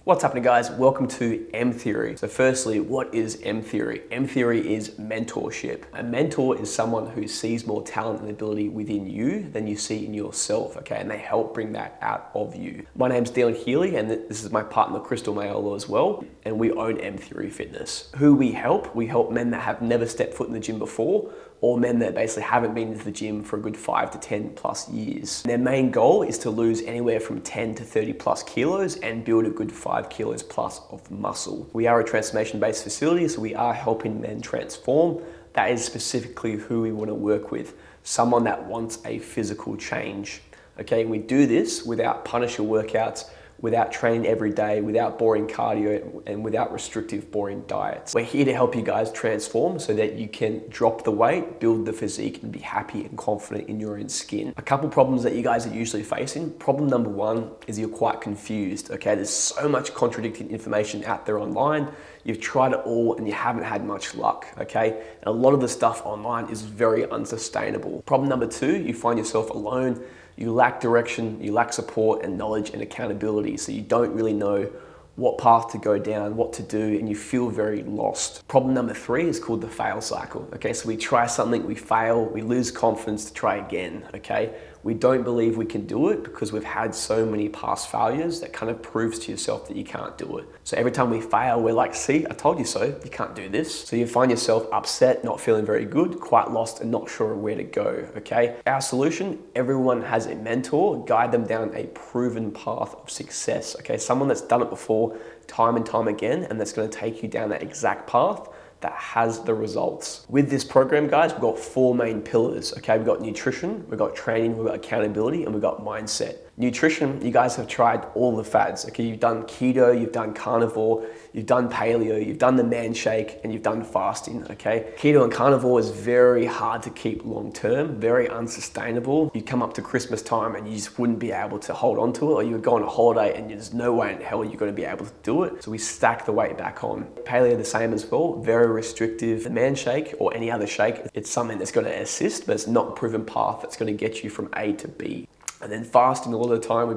What's happening, guys? Welcome to M Theory. So firstly, what is M Theory? M Theory is mentorship. A mentor is someone who sees more talent and ability within you than you see in yourself, okay? And they help bring that out of you. My name's Dylan Healy, and this is my partner, Crystal Mayolo as well. And we own M Theory Fitness. Who we help men that have never stepped foot in the gym before, or men that basically haven't been into the gym for a good 5 to 10 plus years. Their main goal is to lose anywhere from 10 to 30 plus kilos and build a good 5 kilos plus of muscle. We are a transformation-based facility, so we are helping men transform. That is specifically who we want to work with, someone that wants a physical change. Okay, we do this without punisher workouts, without training every day, without boring cardio, and without restrictive, boring diets. We're here to help you guys transform so that you can drop the weight, build the physique, and be happy and confident in your own skin. A couple problems that you guys are usually facing. Problem number one is you're quite confused, okay? There's so much contradicting information out there online. You've tried it all and you haven't had much luck, okay? And a lot of the stuff online is very unsustainable. Problem number two, you find yourself alone. You lack direction, you lack support and knowledge and accountability. So you don't really know what path to go down, what to do, and you feel very lost. Problem number three is called the fail cycle. Okay, so we try something, we fail, we lose confidence to try again, okay? We don't believe we can do it because we've had so many past failures that kind of proves to yourself that you can't do it. So every time we fail, we're like, see, I told you so, you can't do this. So you find yourself upset, not feeling very good, quite lost and not sure where to go, okay? Our solution, everyone has a mentor, guide them down a proven path of success, okay? Someone that's done it before, time and time again, and that's gonna take you down that exact path that has the results. With this program, guys, we've got four main pillars, okay? We've got nutrition, we've got training, we've got accountability, and we've got mindset. Nutrition, you guys have tried all the fads, okay? You've done keto, you've done carnivore, you've done paleo, you've done the man shake, and you've done fasting, okay? Keto and carnivore is very hard to keep long-term, very unsustainable. You come up to Christmas time and you just wouldn't be able to hold on to it, or you would go on a holiday and there's no way in hell you're gonna be able to do it. So we stack the weight back on. Paleo the same as well, very restrictive. The man shake or any other shake, it's something that's gonna assist, but it's not a proven path that's gonna get you from A to B. And then fasting, a lot of the time,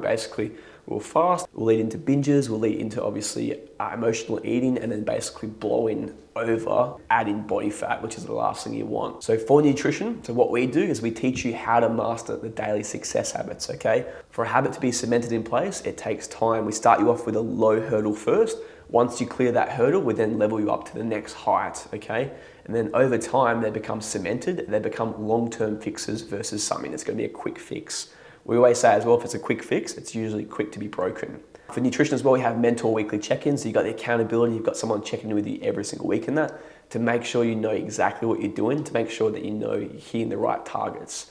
we'll fast, we'll lead into binges, we'll lead into obviously emotional eating, and then basically blowing over, adding body fat, which is the last thing you want. So for nutrition, so what we do is we teach you how to master the daily success habits, okay? For a habit to be cemented in place, it takes time. We start you off with a low hurdle first. Once you clear that hurdle, we then level you up to the next height, okay? And then over time, they become cemented, they become long-term fixes versus something that's gonna be a quick fix. We always say as well, if it's a quick fix, it's usually quick to be broken. For nutrition as well, we have mentor weekly check-ins. So you've got the accountability, you've got someone checking in with you every single week in that to make sure you know exactly what you're doing, to make sure that you know you're hitting the right targets.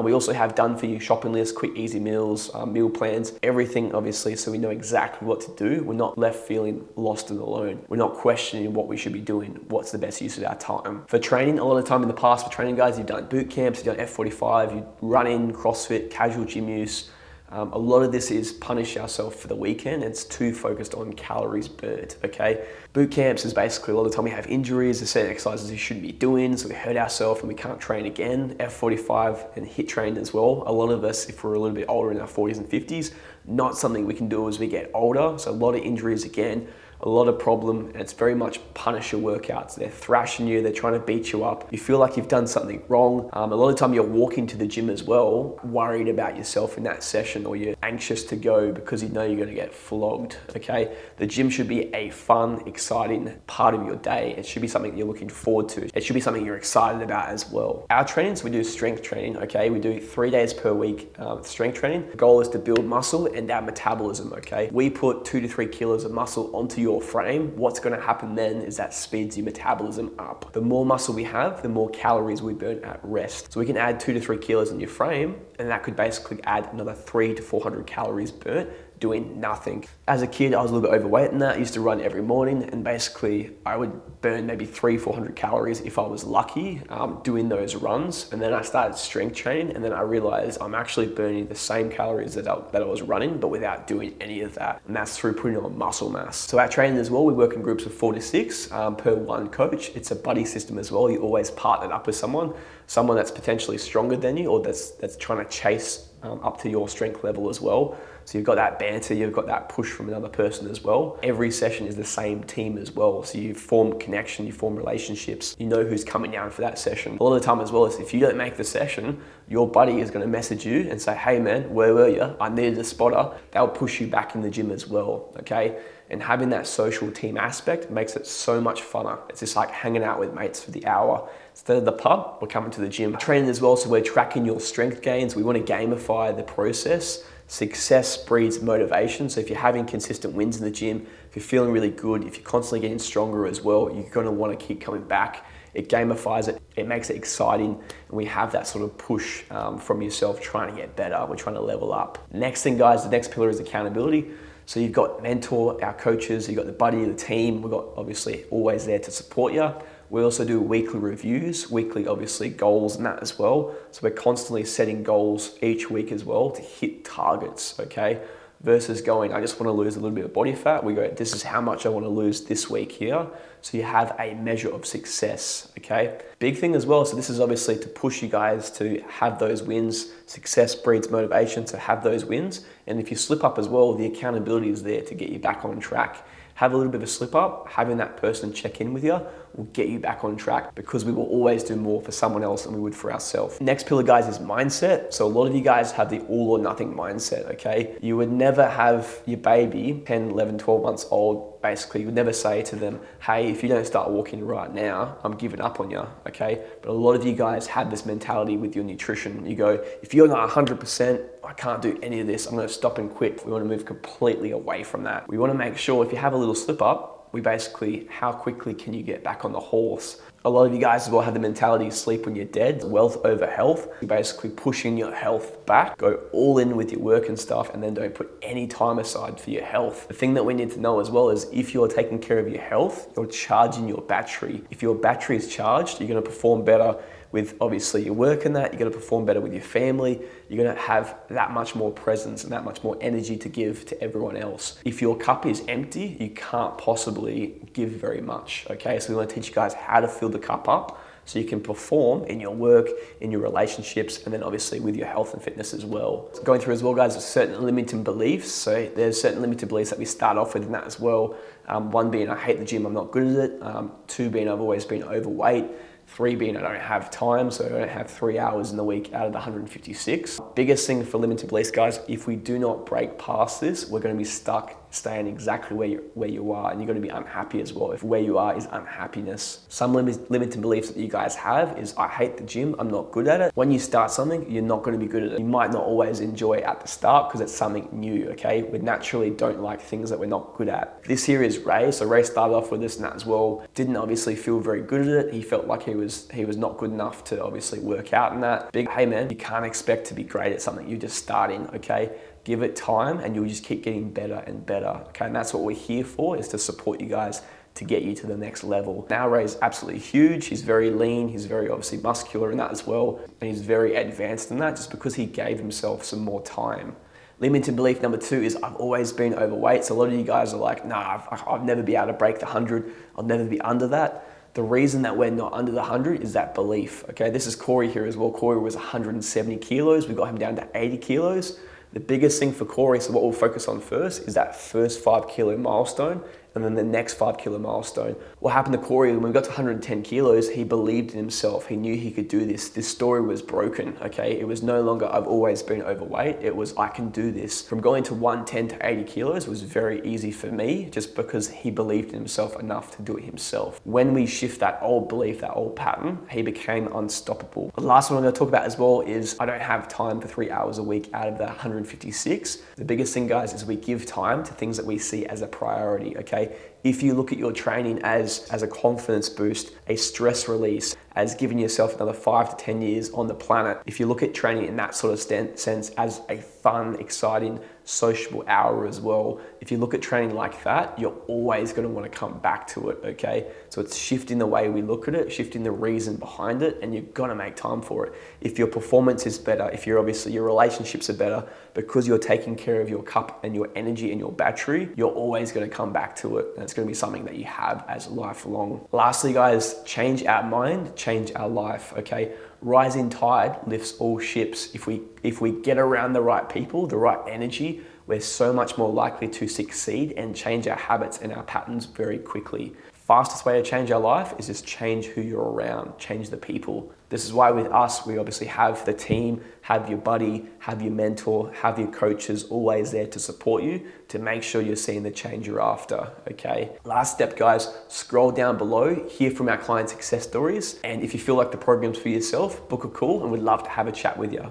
We also have done for you shopping lists, quick, easy meals, meal plans, everything obviously, so we know exactly what to do. We're not left feeling lost and alone. We're not questioning what we should be doing, what's the best use of our time. For training, a lot of the time in the past for training guys, you've done boot camps, you've done F45, you run in, CrossFit, casual gym use. A lot of this is punish ourselves for the weekend. It's too focused on calories burnt, okay? Boot camps is basically a lot of the time we have injuries, there's certain exercises we shouldn't be doing, so we hurt ourselves and we can't train again. F45 and HIIT training as well. A lot of us, if we're a little bit older in our 40s and 50s, not something we can do as we get older. So a lot of injuries again, a lot of problem, and it's very much punisher workouts. They're thrashing you, they're trying to beat you up. You feel like you've done something wrong. A lot of the time you're walking to the gym as well, worried about yourself in that session, or you're anxious to go because you know you're gonna get flogged, okay? The gym should be a fun, exciting part of your day. It should be something that you're looking forward to. It should be something you're excited about as well. Our trainings, we do strength training, okay? We do 3 days per week strength training. The goal is to build muscle and our metabolism, okay? We put 2 to 3 kilos of muscle onto your frame. What's gonna happen then is that speeds your metabolism up. The more muscle we have, the more calories we burn at rest. So we can add 2 to 3 kilos in your frame, and that could basically add another 300 to 400 calories burnt doing nothing. As a kid, I was a little bit overweight in that. I used to run every morning, and basically I would burn maybe 300-400 calories if I was lucky doing those runs. And then I started strength training, and then I realized I'm actually burning the same calories that I was running, but without doing any of that. And that's through putting on muscle mass. So our training as well, we work in groups of 4 to 6 per one coach. It's a buddy system as well. You always partner up with someone that's potentially stronger than you, or that's trying to chase up to your strength level as well. So you've got that banter, you've got that push from another person as well. Every session is the same team as well. So you form connection, you form relationships, you know who's coming down for that session. A lot of the time as well is if you don't make the session, your buddy is going to message you and say, hey man, where were you? I needed a spotter. They'll push you back in the gym as well, okay? And having that social team aspect makes it so much funner. It's just like hanging out with mates for the hour. Instead of the pub, we're coming to the gym. Training as well, so we're tracking your strength gains. We want to gamify the process. Success breeds motivation. So if you're having consistent wins in the gym, if you're feeling really good, if you're constantly getting stronger as well, you're going to want to keep coming back. It gamifies it, it makes it exciting, and we have that sort of push from yourself trying to get better. We're trying to level up. Next thing, guys, the next pillar is accountability. So you've got mentor, our coaches, you've got the buddy of the team. We've got obviously always there to support you. We also do weekly reviews, weekly obviously goals and that as well. So we're constantly setting goals each week as well to hit targets, okay? Versus going, I just want to lose a little bit of body fat. We go, this is how much I want to lose this week here. So you have a measure of success, okay? Big thing as well, so this is obviously to push you guys to have those wins. Success breeds motivation to have those wins. And if you slip up as well, the accountability is there to get you back on track. Have a little bit of a slip up, having that person check in with you will get you back on track, because we will always do more for someone else than we would for ourselves. Next pillar, guys, is mindset. So a lot of you guys have the all or nothing mindset, okay? You would never have your baby 10, 11, 12 months old, basically, you would never say to them, hey, if you don't start walking right now, I'm giving up on you, okay? But a lot of you guys have this mentality with your nutrition. You go, if you're not 100%, I can't do any of this, I'm gonna stop and quit. We wanna move completely away from that. We wanna make sure if you have a little slip up, we basically, how quickly can you get back on the horse? A lot of you guys as well have the mentality, sleep when you're dead, wealth over health. You're basically pushing your health back, go all in with your work and stuff, and then don't put any time aside for your health. The thing that we need to know as well is if you're taking care of your health, you're charging your battery. If your battery is charged, you're gonna perform better with obviously your work and that, you're gonna perform better with your family, you're gonna have that much more presence and that much more energy to give to everyone else. If your cup is empty, you can't possibly give very much, okay? So we wanna teach you guys how to fill the cup up so you can perform in your work, in your relationships, and then obviously with your health and fitness as well. So going through as well, guys, there's certain limiting beliefs. So there's certain limited beliefs that we start off with in that as well. One being, I hate the gym, I'm not good at it. Two being, I've always been overweight. 3 being, I don't have time, so I don't have 3 hours in the week out of the 156. Biggest thing for limited beliefs, guys, if we do not break past this, we're gonna be stuck staying exactly where you are, and you're gonna be unhappy as well if where you are is unhappiness. Some limiting beliefs that you guys have is, I hate the gym, I'm not good at it. When you start something, you're not gonna be good at it. You might not always enjoy it at the start because it's something new, okay? We naturally don't like things that we're not good at. This here is Ray. So Ray started off with this and that as well. Didn't obviously feel very good at it. He felt like he was not good enough to obviously work out in that. Hey man, you can't expect to be great at something you're just starting, okay? Give it time and you'll just keep getting better and better, okay? And that's what we're here for, is to support you guys to get you to the next level. Now Ray's absolutely huge. He's very lean. He's very obviously muscular in that as well. And he's very advanced in that just because he gave himself some more time. Limiting belief number 2 is, I've always been overweight. So a lot of you guys are like, nah, I'll never be able to break the 100. I'll never be under that. The reason that we're not under the 100 is that belief, okay? This is Corey here as well. Corey was 170 kilos. We got him down to 80 kilos. The biggest thing for Corey, so what we'll focus on first, is that first 5 kilo milestone, and then the next 5 kilo milestone. What happened to Corey, when we got to 110 kilos, he believed in himself. He knew he could do this. This story was broken, okay? It was no longer, I've always been overweight. It was, I can do this. From going to 110 to 80 kilos was very easy for me, just because he believed in himself enough to do it himself. When we shift that old belief, that old pattern, he became unstoppable. The last one I'm gonna talk about as well is, I don't have time for 3 hours a week out of the 156. The biggest thing, guys, is we give time to things that we see as a priority, okay? If you look at your training as a confidence boost, a stress release, as giving yourself another 5 to 10 years on the planet, if you look at training in that sort of sense as a fun, exciting, sociable hour as well, if you look at training like that, you're always going to want to come back to it, okay? So it's shifting the way we look at it, shifting the reason behind it, and you've got to make time for it. If your performance is better, if you're obviously, your relationships are better, because you're taking care of your cup and your energy and your battery, you're always going to come back to it. And it's going to be something that you have as lifelong. Lastly, guys, change our mind, change our life, okay? Rising tide lifts all ships. If we get around the right people, the right energy, we're so much more likely to succeed and change our habits and our patterns very quickly. Fastest way to change our life is just change who you're around, change the people. This is why with us, we obviously have the team, have your buddy, have your mentor, have your coaches always there to support you to make sure you're seeing the change you're after, okay? Last step, guys, scroll down below, hear from our client success stories, and if you feel like the program's for yourself, book a call and we'd love to have a chat with you.